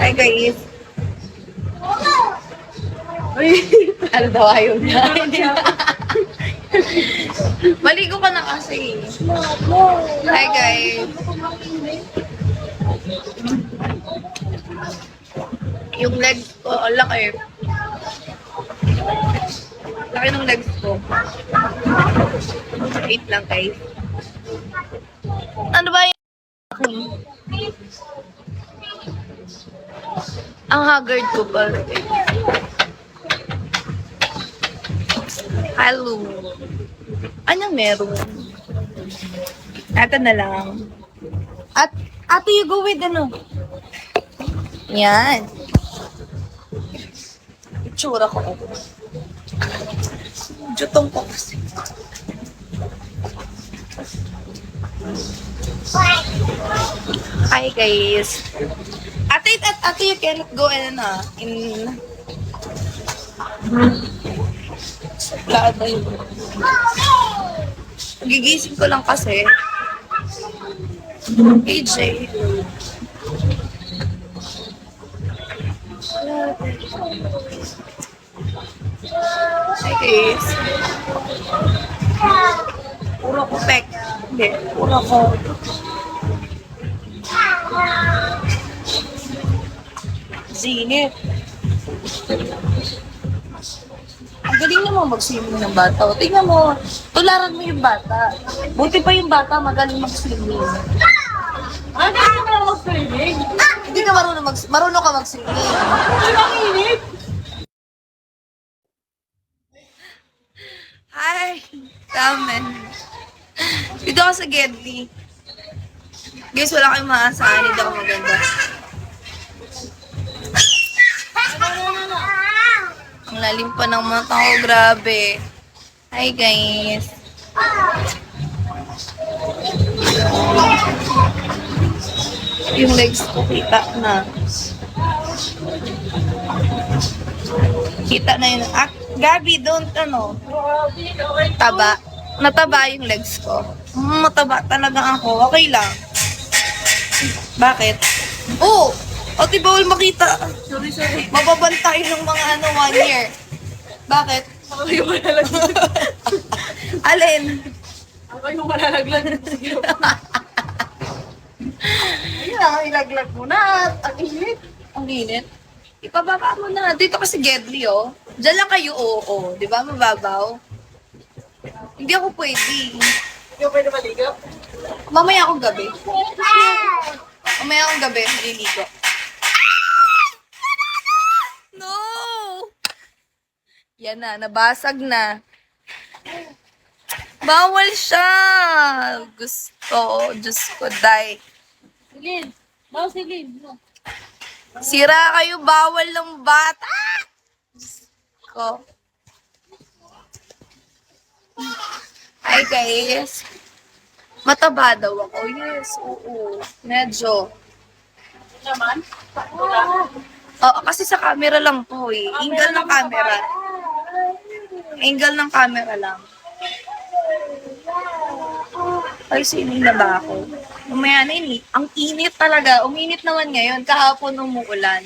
Hi guys. Ano daw ayaw niya? Maligo ka na kasi. Hi guys. Yung legs ko, ang laki. Laki ng legs ko. Wait lang guys. Ano ba yung... Ang haggard ko pa. Hello. Anong meron? Ito na lang. At, ate, you go with ano? Yan. Itsura ko. Jutong ko kasi. Hi guys. Ate, you cannot go in suplado yun. Gigising ko lang kasi. AJ. Hi guys. Puro ko pek. Hindi, puro ko. Zinit. Ang galing naman mag-swimming ng bata. O, tingnan mo, tularan mo yung bata. Buti pa yung bata magaling mag-swimming. Hindi ka marunong mag-swimming. Hindi ka marunong ka mag-swimming. Ang init. Hi! Kamen. Dito ako sa Gedli. Guys, wala kayong maasahan. Hindi ako maganda. Ang lalim pa ng mata ko. Grabe. Hi, guys. Yung legs ko, kita na. Kita na yun. Ah, Gabi, don't, taba. Nataba yung legs ko. Mataba talaga ako. Okay lang. Bakit? Oh! Ate, bawal makita. Sorry. Mababantay ng mga 1 year. Bakit? Ako yung malalaglag. Alin? Ako yung malalaglag. Ayun ang ilaglag mo na. Ang init. Ang init. Ipababa mo na. Dito kasi Gedli, oh. Diyan lang kayo, oo. Di ba? Mababaw. Hindi ako pwede. Hindi ko pwede maligaw. Mamaya akong gabi. Mamaya akong gabi, maliligo. No! Yan na, nabasag na. Bawal siya. Gusto, Diyos ko, die. Silin. Bawa silin. No. Sira kayo, bawal ng bata. Diyos ko. Hi guys. Mataba daw ako. Yes, oo. Medyo. Naman? Oo, kasi sa camera lang to eh. Angle ng camera. Angle ng camera lang. Ay, sining na ba ako? Mamaya na yun eh. Ang init talaga. Uminit naman ngayon. Kahapon umuulan.